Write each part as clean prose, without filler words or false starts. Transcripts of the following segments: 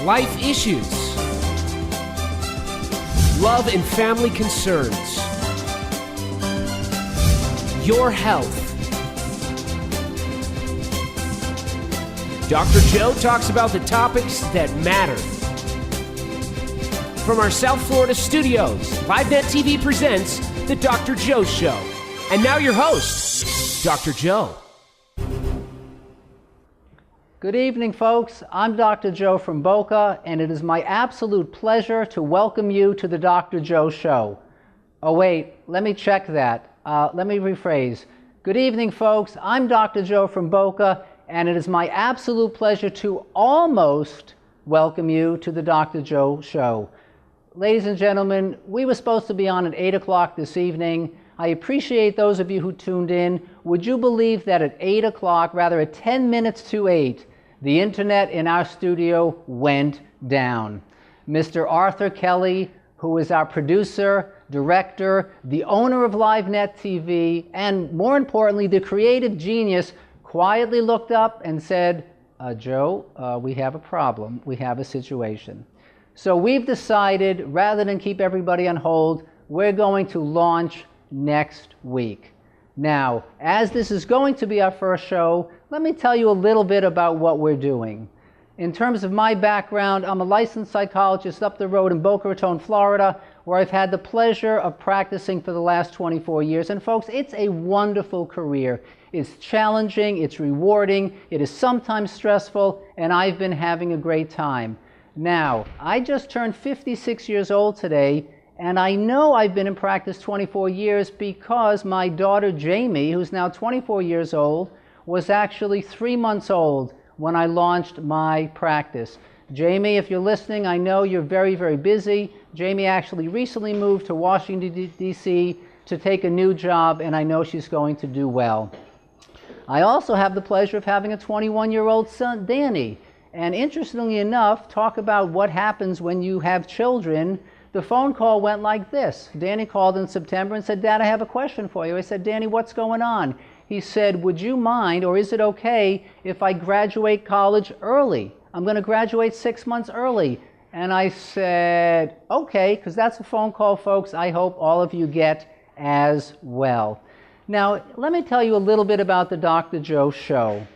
life issues, love and family concerns, your health. Dr. Joe talks about the topics that matter. From our South Florida studios, LiveNetTV presents The Dr. Joe Show. And now your host, Dr. Joe. Good evening, folks. I'm Dr. Joe from Boca, and it is my absolute pleasure to welcome you to the Dr. Joe Show. Oh, wait, let me check that. Let me rephrase. Good evening, folks. I'm Dr. Joe from Boca, and it is my absolute pleasure to almost welcome you to the Dr. Joe Show. Ladies and gentlemen, we were supposed to be on at 8 o'clock this evening. I appreciate those of you who tuned in. Would you believe that at 8 o'clock, rather at 10 minutes to 8, the internet in our studio went down. Mr. Arthur Kelly, who is our producer, director, the owner of LiveNetTV, and more importantly, the creative genius, quietly looked up and said, Joe, we have a problem. We have a situation. So we've decided, rather than keep everybody on hold, we're going to launch next week. Now, as this is going to be our first show, let me tell you a little bit about what we're doing. In terms of my background, I'm a licensed psychologist up the road in Boca Raton, Florida, where I've had the pleasure of practicing for the last 24 years. And folks, it's a wonderful career. It's challenging, it's rewarding, it is sometimes stressful, and I've been having a great time. Now, I just turned 56 years old today, and I know I've been in practice 24 years because my daughter Jamie, who's now 24 years old, was actually 3 months old when I launched my practice. Jamie, if you're listening, I know you're very, very busy. Jamie actually recently moved to Washington, D.C. to take a new job, and I know she's going to do well. I also have the pleasure of having a 21-year-old son, Danny. And interestingly enough, talk about what happens when you have children. The phone call went like this. Danny called in September and said, Dad, I have a question for you. I said, Danny, what's going on? He said, would you mind, or is it okay if I graduate college early? I'm going to graduate 6 months early. And I said, okay, because that's a phone call, folks, I hope all of you get as well. Now, let me tell you a little bit about the Dr. Joe Show.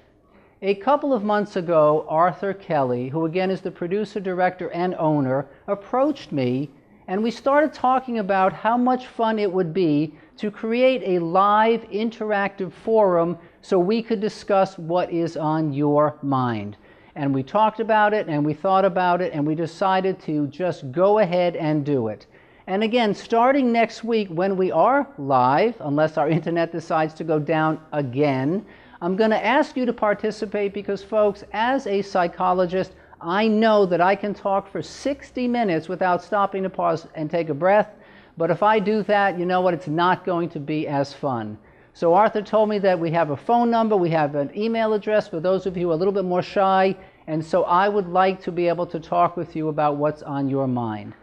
A couple of months ago, Arthur Kelly, who again is the producer, director, and owner, approached me, and we started talking about how much fun it would be to create a live interactive forum so we could discuss what is on your mind. And we talked about it, and we thought about it, and we decided to just go ahead and do it. And again, starting next week when we are live, unless our internet decides to go down again, I'm going to ask you to participate because, folks, as a psychologist, I know that I can talk for 60 minutes without stopping to pause and take a breath. But if I do that, you know what? It's not going to be as fun. So Arthur told me that we have a phone number, we have an email address for those of you who are a little bit more shy. And so I would like to be able to talk with you about what's on your mind.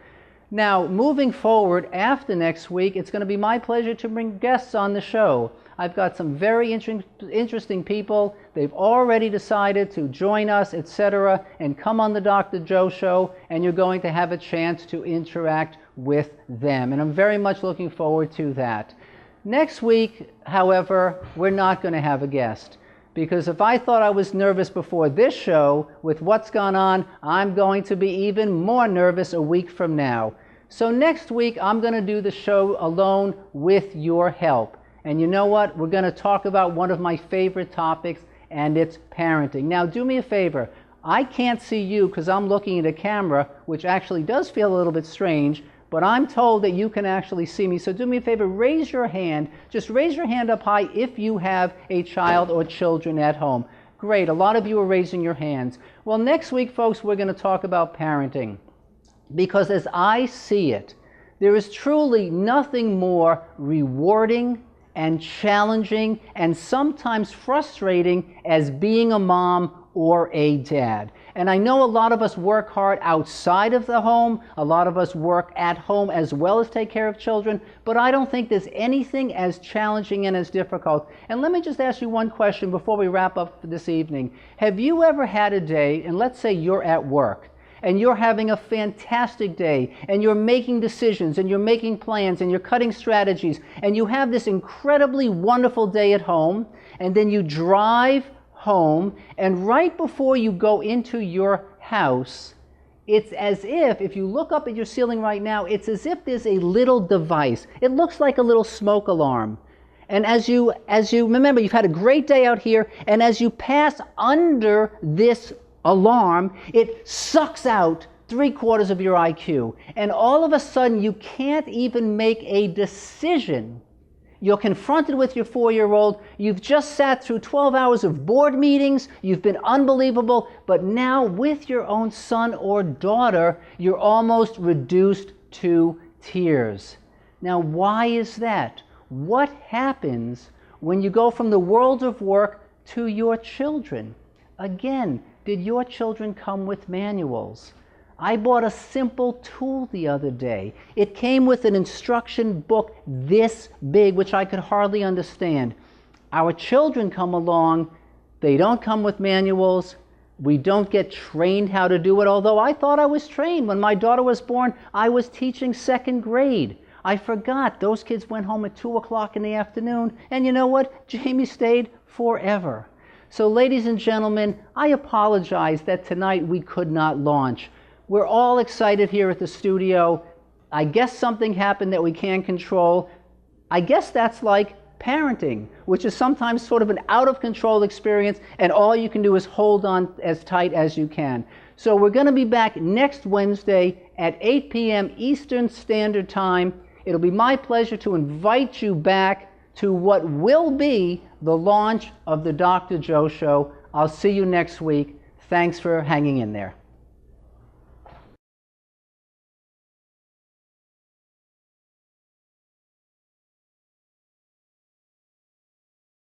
Now, moving forward after next week, it's going to be my pleasure to bring guests on the show. I've got some very interesting people. They've already decided to join us, etc., and come on the Dr. Joe Show, and you're going to have a chance to interact with them. And I'm very much looking forward to that. Next week, however, we're not going to have a guest. Because if I thought I was nervous before this show, with what's gone on, I'm going to be even more nervous a week from now. So next week, I'm going to do the show alone with your help. And you know what? We're going to talk about one of my favorite topics, and it's parenting. Now, do me a favor. I can't see you because I'm looking at a camera, which actually does feel a little bit strange, but I'm told that you can actually see me. So do me a favor, raise your hand. Just raise your hand up high if you have a child or children at home. Great, a lot of you are raising your hands. Well, next week, folks, we're going to talk about parenting. Because as I see it, there is truly nothing more rewarding and challenging and sometimes frustrating as being a mom or a dad. And I know a lot of us work hard outside of the home, a lot of us work at home as well as take care of children, but I don't think there's anything as challenging and as difficult. And let me just ask you one question before we wrap up for this evening. Have you ever had a day, and let's say you're at work, and you're having a fantastic day, and you're making decisions, and you're making plans, and you're cutting strategies, and you have this incredibly wonderful day at home, and then you drive home, and right before you go into your house, it's as if you look up at your ceiling right now, it's as if there's a little device. It looks like a little smoke alarm. And as you remember, you've had a great day out here, and as you pass under this alarm, it sucks out 3/4 of your IQ. And all of a sudden, you can't even make a decision. You're confronted with your 4-year-old. You've just sat through 12 hours of board meetings. You've been unbelievable. But now with your own son or daughter, you're almost reduced to tears. Now, why is that? What happens when you go from the world of work to your children? Again, did your children come with manuals? I bought a simple tool the other day. It came with an instruction book this big, which I could hardly understand. Our children come along, they don't come with manuals. We don't get trained how to do it, although I thought I was trained. When my daughter was born, I was teaching 2nd grade. I forgot. Those kids went home at 2 o'clock in the afternoon, and you know what? Jamie stayed forever. So ladies and gentlemen, I apologize that tonight we could not launch. We're all excited here at the studio. I guess something happened that we can't control. I guess that's like parenting, which is sometimes sort of an out-of-control experience, and all you can do is hold on as tight as you can. So we're going to be back next Wednesday at 8 p.m. Eastern Standard Time. It'll be my pleasure to invite you back to what will be the launch of the Dr. Joe Show. I'll see you next week. Thanks for hanging in there.